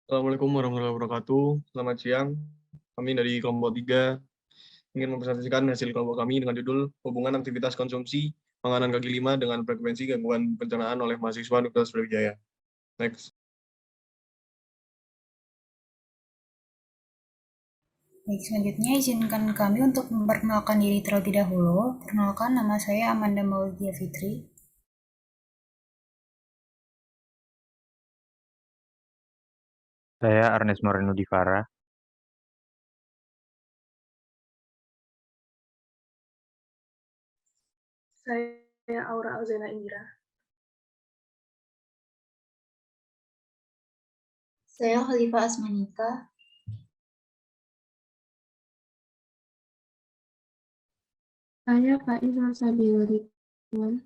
Assalamualaikum warahmatullahi wabarakatuh. Selamat siang. Kami dari kelompok 3 ingin mempresentasikan hasil kelompok kami dengan judul Hubungan Aktivitas Konsumsi Makanan Kaki Lima dengan Frekuensi Gangguan Pencernaan oleh Mahasiswa Universitas Brawijaya. Next. Baik, selanjutnya izinkan kami untuk memperkenalkan diri terlebih dahulu. Perkenalkan, nama saya Amanda Maulidia Fitri. Saya Ernest Moreno Divara. Saya Aura Alzena Indira. Saya Khalifah Asmanika. Saya Faiza Sabila Ridwan.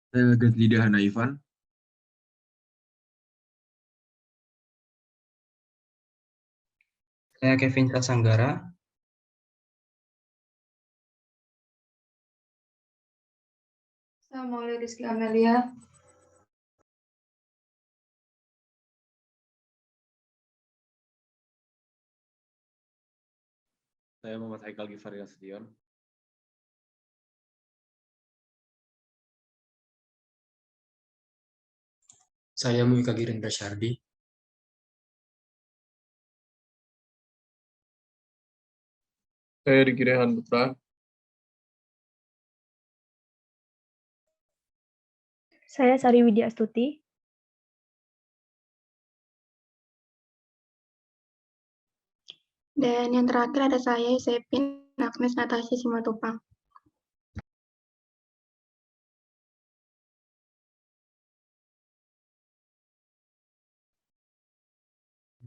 Saya Gazlida Hanaifan. Saya Kevin Prasanggara. Saya Maulida Rizky Amelia. Saya Muhammad Haikal Gifari Nasution. Saya Muika Girindra Syardi. Saya Riki Rehan Putra. Saya Sari Widya Astuti. Dan yang terakhir ada saya, Sepin Agnes Natasha Simatupang.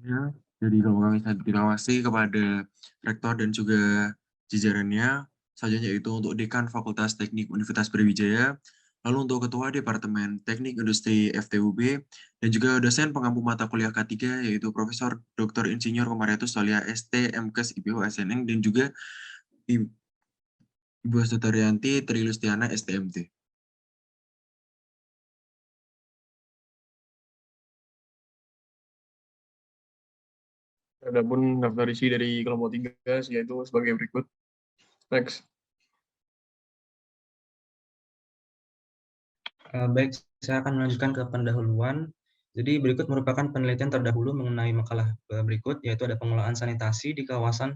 Ya, jadi kalau kami terima kasih kepada Rektor dan juga jajarannya, selanjutnya itu untuk Dekan Fakultas Teknik Universitas Brawijaya, lalu untuk Ketua Departemen Teknik Industri FTUB, dan juga dosen pengampu mata kuliah K3, yaitu Profesor Dr. Insinyur Komariatus Solia ST MKes IPU SNN, dan juga Ibu Astutaryanti Trilustiana STMT. Adapun daftar isi dari kelompok 3 yaitu sebagai berikut. Next. Baik, saya akan melanjutkan ke pendahuluan. Jadi berikut merupakan penelitian terdahulu mengenai makalah berikut, yaitu ada pengelolaan sanitasi di kawasan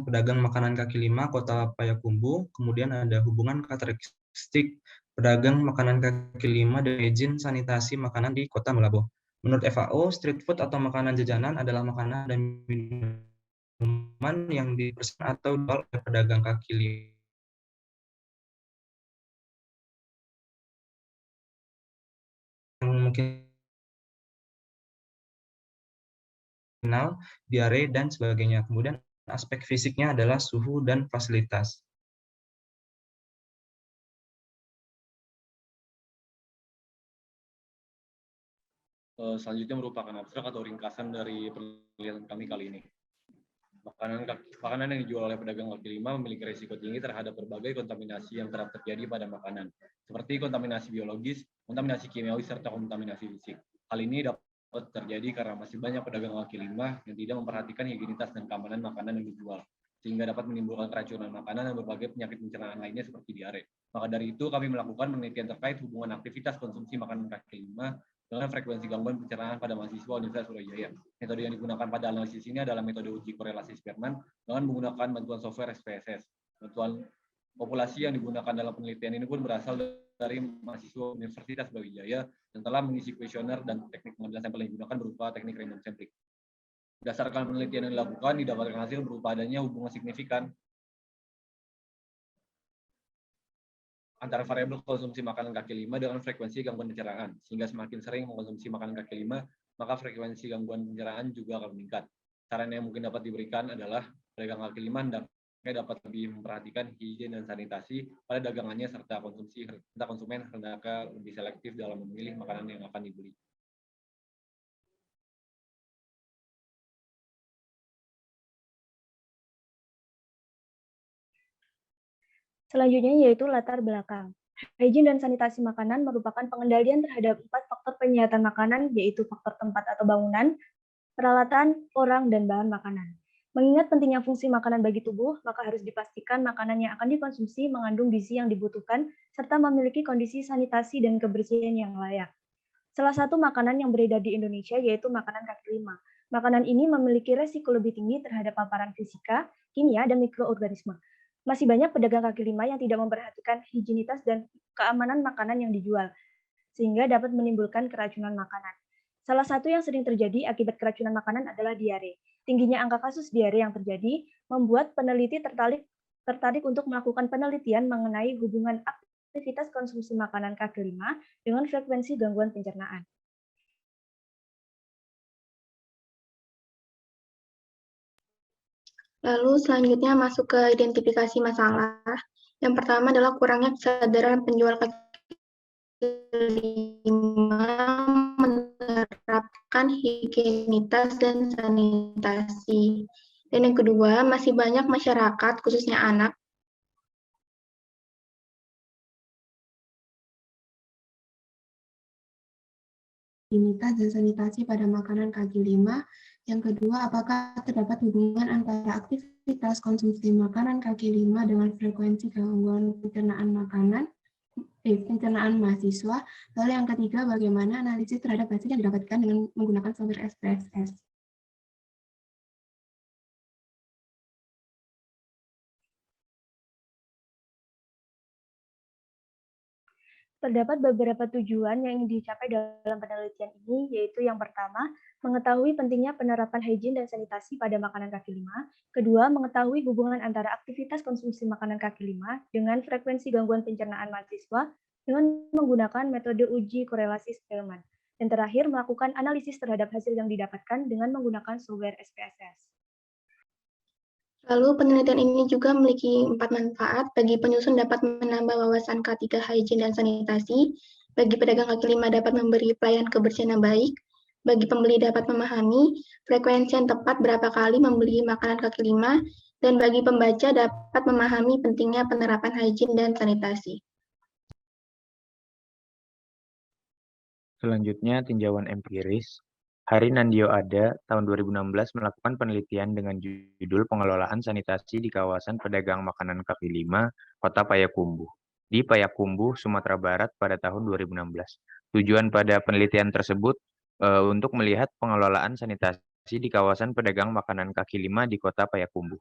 pedagang makanan kaki lima Kota Payakumbuh, kemudian ada hubungan karakteristik pedagang makanan kaki lima dan izin sanitasi makanan di Kota Melaboh. Menurut FAO, street food atau makanan jajanan adalah makanan dan minuman yang dipesan atau dijual oleh pedagang kaki lima yang mungkin diare, dan sebagainya. Kemudian aspek fisiknya adalah suhu dan fasilitas. Selanjutnya merupakan abstrak atau ringkasan dari penelitian kami kali ini. Makanan yang dijual oleh pedagang kaki lima memiliki risiko tinggi terhadap berbagai kontaminasi yang kerap terjadi pada makanan, seperti kontaminasi biologis, kontaminasi kimiawi, serta kontaminasi fisik. Hal ini dapat terjadi karena masih banyak pedagang kaki lima yang tidak memperhatikan higienitas dan keamanan makanan yang dijual, sehingga dapat menimbulkan keracunan makanan dan berbagai penyakit pencernaan lainnya seperti diare. Maka dari itu, kami melakukan penelitian terkait hubungan aktivitas konsumsi makanan kaki lima dengan frekuensi gangguan pencernaan pada mahasiswa Universitas Brawijaya. Metode yang digunakan pada analisis ini adalah metode uji korelasi Spearman dengan menggunakan bantuan software SPSS. Bantuan populasi yang digunakan dalam penelitian ini pun berasal dari mahasiswa Universitas Brawijaya yang telah mengisi kuesioner dan teknik pengambilan sampel yang digunakan berupa teknik random sampling. Berdasarkan penelitian yang dilakukan, didapatkan hasil berupa adanya hubungan signifikan antara variabel konsumsi makanan kaki lima dengan frekuensi gangguan pencernaan, sehingga semakin sering mengkonsumsi makanan kaki lima, maka frekuensi gangguan pencernaan juga akan meningkat. Saran yang mungkin dapat diberikan adalah pedagang kaki lima hendaknya dapat lebih memperhatikan higien dan sanitasi pada dagangannya serta konsumen hendaknya lebih selektif dalam memilih makanan yang akan dibeli. Selanjutnya yaitu latar belakang. Hygiene dan sanitasi makanan merupakan pengendalian terhadap 4 faktor penyihatan makanan, yaitu faktor tempat atau bangunan, peralatan, orang, dan bahan makanan. Mengingat pentingnya fungsi makanan bagi tubuh, maka harus dipastikan makanan yang akan dikonsumsi mengandung gizi yang dibutuhkan, serta memiliki kondisi sanitasi dan kebersihan yang layak. Salah satu makanan yang beredar di Indonesia yaitu makanan kaki lima. Makanan ini memiliki resiko lebih tinggi terhadap paparan fisika, kimia, dan mikroorganisme. Masih banyak pedagang kaki lima yang tidak memperhatikan higienitas dan keamanan makanan yang dijual, sehingga dapat menimbulkan keracunan makanan. Salah satu yang sering terjadi akibat keracunan makanan adalah diare. Tingginya angka kasus diare yang terjadi membuat peneliti tertarik untuk melakukan penelitian mengenai hubungan aktivitas konsumsi makanan kaki lima dengan frekuensi gangguan pencernaan. Lalu selanjutnya masuk ke identifikasi masalah. Yang pertama adalah kurangnya kesadaran penjual kaki lima menerapkan higienitas dan sanitasi. Dan yang kedua, masih banyak masyarakat, khususnya anak, higienitas dan sanitasi pada makanan kaki lima. Yang kedua, apakah terdapat hubungan antara aktivitas konsumsi makanan kaki lima dengan frekuensi gangguan pencernaan mahasiswa. Lalu yang ketiga, bagaimana analisis terhadap hasil yang didapatkan dengan menggunakan software SPSS. Terdapat beberapa tujuan yang ingin dicapai dalam penelitian ini, yaitu yang pertama, mengetahui pentingnya penerapan hygiene dan sanitasi pada makanan kaki lima. Kedua, mengetahui hubungan antara aktivitas konsumsi makanan kaki lima dengan frekuensi gangguan pencernaan mahasiswa dengan menggunakan metode uji korelasi Spearman. Dan terakhir, melakukan analisis terhadap hasil yang didapatkan dengan menggunakan software SPSS. Lalu penelitian ini juga memiliki 4 manfaat. Bagi penyusun dapat menambah wawasan K3 hygiene dan sanitasi. Bagi pedagang kaki lima dapat memberi pelayanan kebersihan yang baik. Bagi pembeli dapat memahami frekuensi yang tepat berapa kali membeli makanan kaki lima. Dan bagi pembaca dapat memahami pentingnya penerapan hygiene dan sanitasi. Selanjutnya, tinjauan empiris. Hari Nandio Ada, tahun 2016, melakukan penelitian dengan judul Pengelolaan Sanitasi di Kawasan Pedagang Makanan Kaki Lima, Kota Payakumbuh, di Payakumbuh, Sumatera Barat pada tahun 2016. Tujuan pada penelitian tersebut untuk melihat pengelolaan sanitasi di kawasan pedagang makanan kaki lima di Kota Payakumbuh.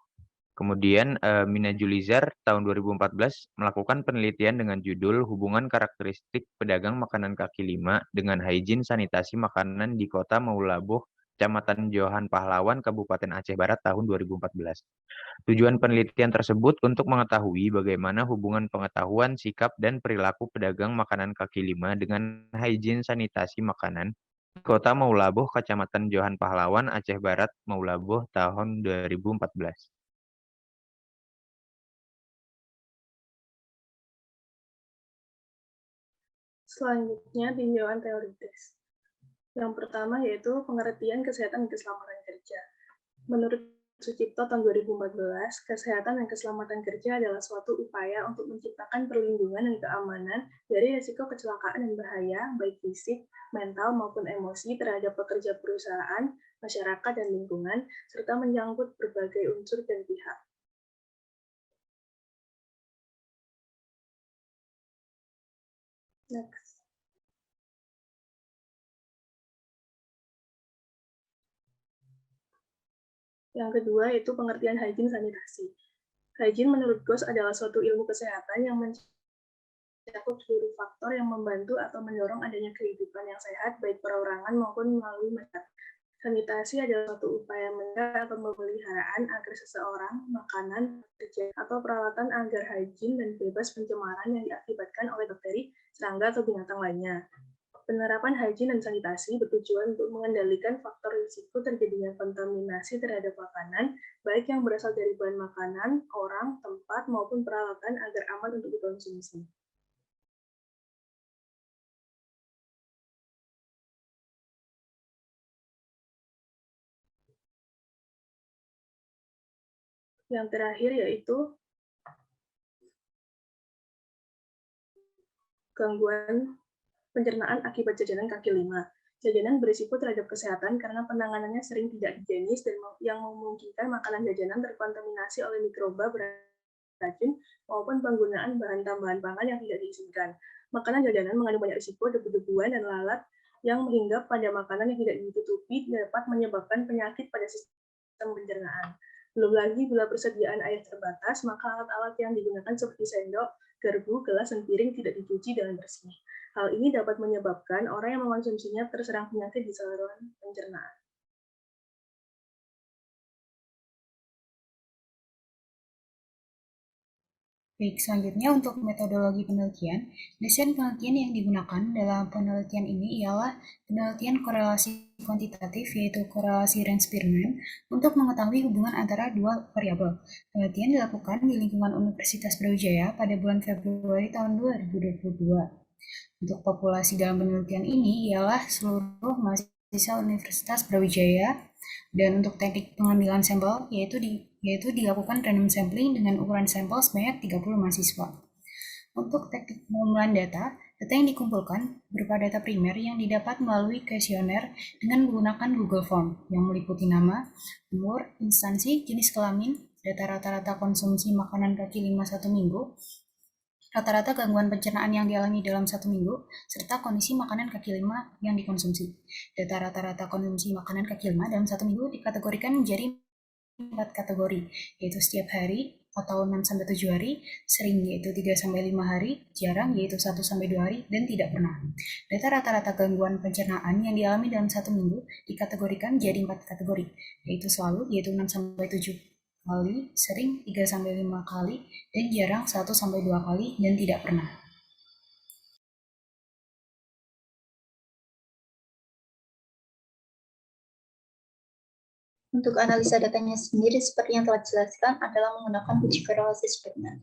Kemudian Mina Julizar tahun 2014 melakukan penelitian dengan judul Hubungan Karakteristik Pedagang Makanan Kaki Lima dengan Hygiene Sanitasi Makanan di Kota Maulaboh, Kecamatan Johan Pahlawan, Kabupaten Aceh Barat tahun 2014. Tujuan penelitian tersebut untuk mengetahui bagaimana hubungan pengetahuan, sikap, dan perilaku pedagang makanan kaki lima dengan hygiene sanitasi makanan di Kota Maulaboh, Kecamatan Johan Pahlawan, Aceh Barat, Maulaboh tahun 2014. Selanjutnya, tinjauan teoritis. Yang pertama yaitu pengertian kesehatan dan keselamatan kerja. Menurut Sucipto tahun 2014, kesehatan dan keselamatan kerja adalah suatu upaya untuk menciptakan perlindungan dan keamanan dari risiko kecelakaan dan bahaya, baik fisik, mental, maupun emosi terhadap pekerja perusahaan, masyarakat, dan lingkungan, serta menyangkut berbagai unsur dan pihak. Next. Yang kedua yaitu pengertian hygiene sanitasi. Hygiene menurut Goss adalah suatu ilmu kesehatan yang mencakup seluruh faktor yang membantu atau mendorong adanya kehidupan yang sehat baik perorangan maupun melalui masyarakat. Sanitasi adalah suatu upaya menjaga atau pemeliharaan agar seseorang, makanan, kerja, atau peralatan agar hygiene dan bebas pencemaran yang diakibatkan oleh bakteri, serangga, atau binatang lainnya. Penerapan hygiene dan sanitasi bertujuan untuk mengendalikan faktor risiko terjadinya kontaminasi terhadap makanan, baik yang berasal dari bahan makanan, orang, tempat, maupun peralatan agar aman untuk dikonsumsi. Yang terakhir yaitu gangguan pencernaan akibat jajanan kaki lima. Jajanan berisiko terhadap kesehatan karena penanganannya sering tidak higienis dan yang memungkinkan makanan jajanan terkontaminasi oleh mikroba beracun maupun penggunaan bahan tambahan pangan yang tidak diizinkan. Makanan jajanan mengandung banyak risiko debu-debuan dan lalat yang menghinggap pada makanan yang tidak ditutupi dapat menyebabkan penyakit pada sistem pencernaan. Belum lagi bila persediaan air terbatas, maka alat-alat yang digunakan seperti sendok, garpu, gelas, dan piring tidak dicuci dengan bersih. Hal ini dapat menyebabkan orang yang mengonsumsinya terserang penyakit di saluran pencernaan. Baik, selanjutnya untuk metodologi penelitian, desain penelitian yang digunakan dalam penelitian ini ialah penelitian korelasi kuantitatif, yaitu korelasi Renz-Spearman, untuk mengetahui hubungan antara dua variabel. Penelitian dilakukan di lingkungan Universitas Brawijaya pada bulan Februari tahun 2022. Untuk populasi dalam penelitian ini ialah seluruh mahasiswa Universitas Brawijaya, dan untuk teknik pengambilan sampel yaitu dilakukan random sampling dengan ukuran sampel sebanyak 30 mahasiswa. Untuk teknik pengumpulan data yang dikumpulkan berupa data primer yang didapat melalui kuesioner dengan menggunakan Google Form yang meliputi nama, umur, instansi, jenis kelamin, data rata-rata konsumsi makanan kaki lima 1 minggu, rata-rata gangguan pencernaan yang dialami dalam 1 minggu, serta kondisi makanan kaki lima yang dikonsumsi. Data rata-rata konsumsi makanan kaki lima dalam 1 minggu dikategorikan menjadi 4 kategori, yaitu setiap hari atau 6-7 hari, sering yaitu 3-5 hari, jarang yaitu 1-2 hari, dan tidak pernah. Data rata-rata gangguan pencernaan yang dialami dalam 1 minggu dikategorikan menjadi 4 kategori, yaitu selalu yaitu 6-7 kali, sering 3-5 kali, dan jarang 1-2 kali, dan tidak pernah. Untuk analisa datanya sendiri seperti yang telah dijelaskan adalah menggunakan uji korelasi Spearman.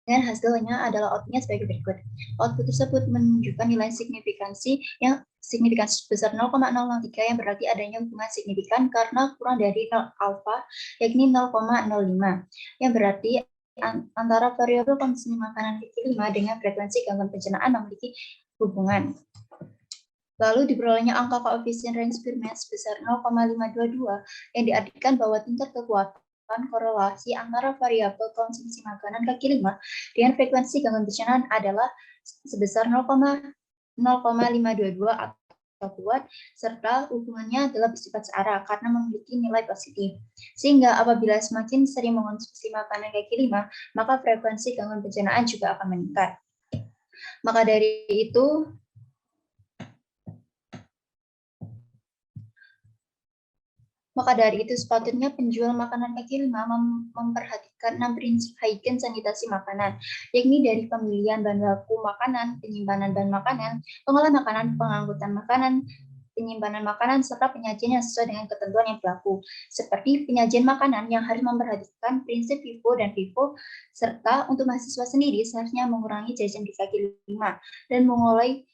Dan hasilnya adalah outputnya sebagai berikut. Output tersebut menunjukkan nilai signifikansi yang signifikansi sebesar 0,003 yang berarti adanya hubungan signifikan karena kurang dari 0 alfa, yakni 0,05, yang berarti antara variabel konsumsi makanan kaki lima dengan frekuensi gangguan pencernaan memiliki hubungan. Lalu diperolehnya angka koefisien Renz-Spearman sebesar 0,522 yang diartikan bahwa tingkat kekuatan korelasi antara variabel konsumsi makanan kaki lima dengan frekuensi gangguan pencernaan adalah sebesar 0,522 atau kuat, serta hubungannya adalah bersifat searah karena memiliki nilai positif. Sehingga apabila semakin sering mengonsumsi makanan kaki lima, maka frekuensi gangguan pencernaan juga akan meningkat. Maka dari itu, sepatutnya penjual makanan kaki lima memperhatikan 6 prinsip hygiene sanitasi makanan, yakni dari pemilihan bahan baku makanan, penyimpanan bahan makanan, pengolahan makanan, pengangkutan makanan, penyimpanan makanan, serta penyajian yang sesuai dengan ketentuan yang berlaku. Seperti penyajian makanan yang harus memperhatikan prinsip FIFO dan FIFO, serta untuk mahasiswa sendiri seharusnya mengurangi jajan di kaki lima dan mulai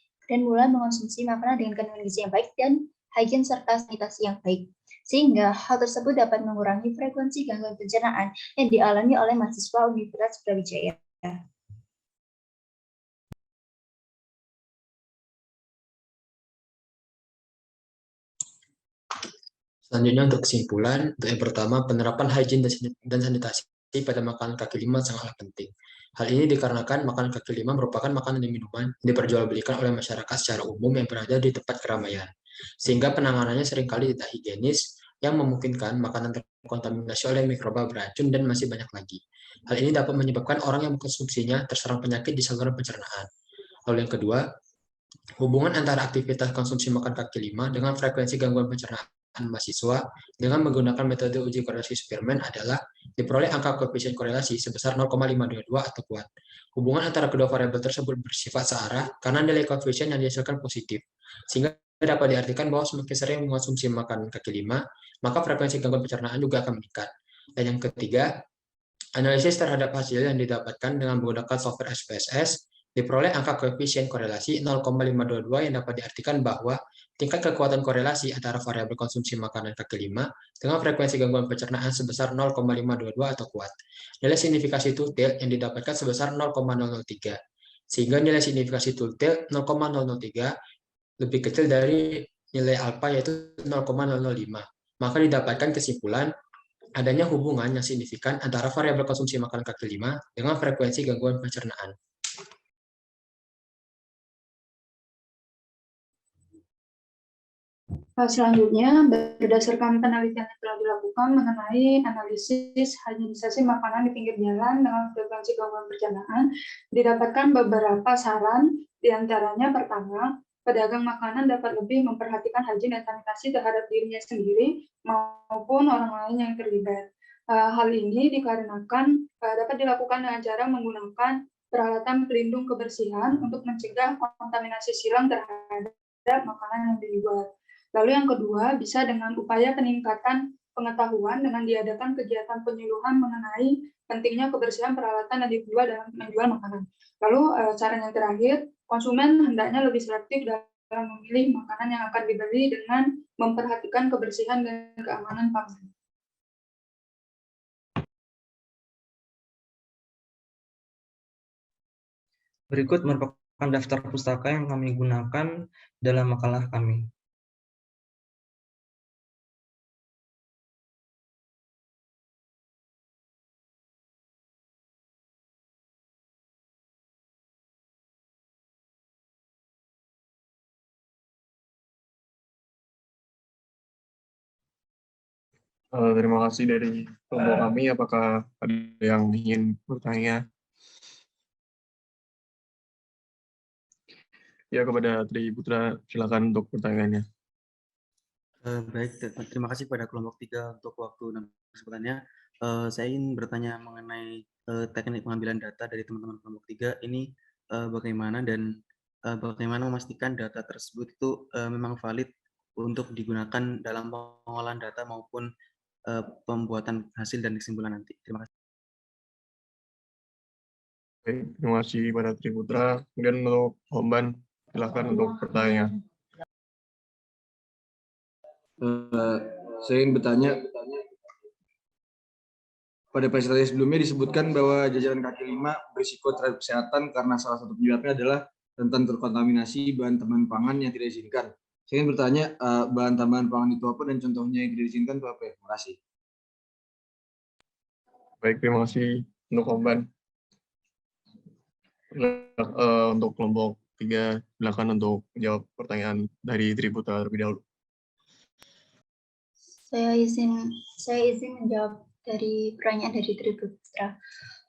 mengonsumsi makanan dengan kandungan gizi yang baik dan hygiene serta sanitasi yang baik. Sehingga hal tersebut dapat mengurangi frekuensi gangguan pencernaan yang dialami oleh mahasiswa Universitas Brawijaya. Selanjutnya untuk kesimpulan, untuk yang pertama, penerapan hygiene dan sanitasi pada makanan kaki lima sangatlah penting. Hal ini dikarenakan makanan kaki lima merupakan makanan dan minuman yang diperjualbelikan oleh masyarakat secara umum yang berada di tempat keramaian, sehingga penanganannya seringkali tidak higienis yang memungkinkan makanan terkontaminasi oleh mikroba beracun dan masih banyak lagi. Hal ini dapat menyebabkan orang yang mengkonsumsinya terserang penyakit di saluran pencernaan. Lalu yang kedua, hubungan antara aktivitas konsumsi makan kaki lima dengan frekuensi gangguan pencernaan mahasiswa dengan menggunakan metode uji korelasi Spearman adalah diperoleh angka koefisien korelasi sebesar 0,522 atau kuat. Hubungan antara kedua variabel tersebut bersifat searah karena nilai koefisien yang dihasilkan positif, sehingga dapat diartikan bahwa semakin sering mengonsumsi makanan kaki lima, maka frekuensi gangguan pencernaan juga akan meningkat. Dan yang ketiga, analisis terhadap hasil yang didapatkan dengan menggunakan software SPSS diperoleh angka koefisien korelasi 0,522 yang dapat diartikan bahwa tingkat kekuatan korelasi antara variabel konsumsi makanan kaki 5 dengan frekuensi gangguan pencernaan sebesar 0,522 atau kuat. Nilai signifikasi Tutel yang didapatkan sebesar 0,003, sehingga nilai signifikasi Tutel 0,003 lebih kecil dari nilai alfa yaitu 0,005. Maka didapatkan kesimpulan adanya hubungan yang signifikan antara variabel konsumsi makanan kaki 5 dengan frekuensi gangguan pencernaan. Selanjutnya, berdasarkan penelitian yang telah dilakukan mengenai analisis higienisasi makanan di pinggir jalan dengan frekuensi gangguan pencernaan, didapatkan beberapa saran, diantaranya pertama, pedagang makanan dapat lebih memperhatikan higien dan sanitasi terhadap dirinya sendiri maupun orang lain yang terlibat. Hal ini dikarenakan dapat dilakukan dengan cara menggunakan peralatan pelindung kebersihan untuk mencegah kontaminasi silang terhadap makanan yang dijual. Lalu yang kedua, bisa dengan upaya peningkatan pengetahuan dengan diadakan kegiatan penyuluhan mengenai pentingnya kebersihan peralatan yang dijual dalam menjual makanan. Lalu saran yang terakhir, konsumen hendaknya lebih selektif dalam memilih makanan yang akan dibeli dengan memperhatikan kebersihan dan keamanan pangan. Berikut merupakan daftar pustaka yang kami gunakan dalam makalah kami. Terima kasih dari kelompok kami. Apakah ada yang ingin bertanya? Ya, kepada Tri Putra, silakan untuk pertanyaannya. Baik, terima kasih kepada kelompok 3 untuk waktu dan kesempatannya. Saya ingin bertanya mengenai teknik pengambilan data dari teman-teman kelompok 3 ini bagaimana dan bagaimana memastikan data tersebut itu memang valid untuk digunakan dalam pengolahan data maupun pembuatan hasil dan kesimpulan nanti. Terima kasih. Baik, terima kasih kepada Tri Putra. Kemudian untuk Homban, silakan untuk pertanyaan. Saya ingin bertanya, pada presentasi sebelumnya disebutkan bahwa jajaran kaki 5 berisiko terhadap kesehatan karena salah satu penyebabnya adalah rentan terkontaminasi bahan tambahan pangan yang tidak diizinkan. Saya ingin bertanya, bahan tambahan pangan itu apa dan contohnya yang tidak diizinkan itu apa ya? Terima kasih. Baik, terima kasih untuk Homban. Untuk kelompok 3, silakan untuk menjawab pertanyaan dari Tri Putra terlebih dahulu. Saya izin menjawab dari pertanyaan dari Tri Putra.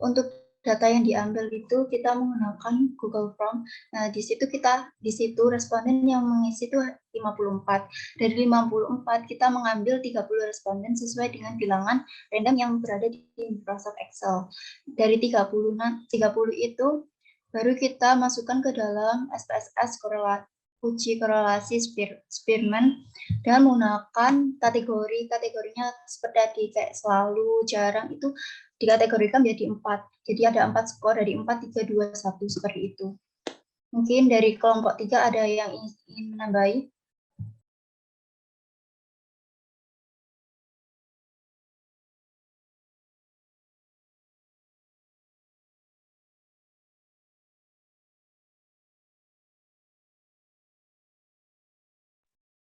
Untuk data yang diambil itu kita menggunakan Google Form. Nah, di situ responden yang mengisi itu 54. Dari 54 kita mengambil 30 responden sesuai dengan bilangan random yang berada di Microsoft Excel. Dari 30 itu baru kita masukkan ke dalam SPSS uji korelasi Spearman dengan menggunakan kategorinya seperti tadi kayak selalu, jarang, itu dikategorikan menjadi 4. Jadi ada 4 skor dari 4, 3, 2, 1 seperti itu. Mungkin dari kelompok 3 ada yang ingin menambahi?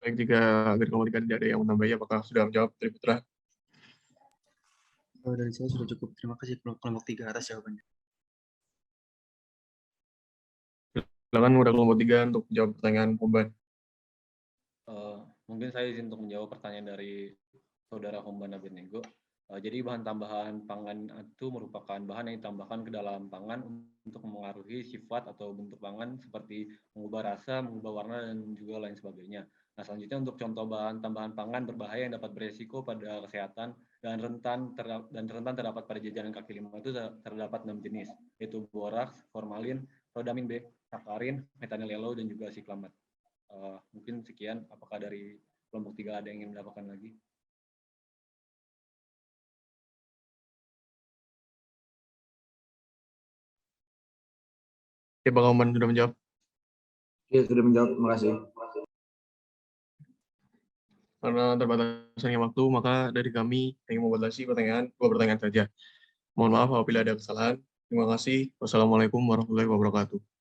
Baik, jika dari kelompok 3 tidak ada yang menambahi, apakah sudah menjawab Tri Putra? Dari saya sudah cukup. Terima kasih kelompok 3 atas jawabannya. Silakan kepada kelompok 3 untuk menjawab pertanyaan Homban. Mungkin saya izin untuk menjawab pertanyaan dari Saudara Homban Abednego. Jadi bahan tambahan pangan itu merupakan bahan yang ditambahkan ke dalam pangan untuk mengaruhi sifat atau bentuk pangan seperti mengubah rasa, mengubah warna, dan juga lain sebagainya. Nah, selanjutnya untuk contoh bahan tambahan pangan berbahaya yang dapat beresiko pada kesehatan dan rentan terdapat pada jajanan kaki 5 itu terdapat 6 jenis, yaitu boraks, formalin, rodamin B, sakarin, metanil yellow, dan juga siklamat. Mungkin sekian. Apakah dari kelompok 3 ada yang ingin mendapatkan lagi? Ya, Bang Oman sudah menjawab. Ya, sudah menjawab. Terima kasih. Karena terbatasnya waktu, maka dari kami ingin membatasi dua pertanyaan saja. Mohon maaf apabila ada kesalahan. Terima kasih. Wassalamualaikum warahmatullahi wabarakatuh.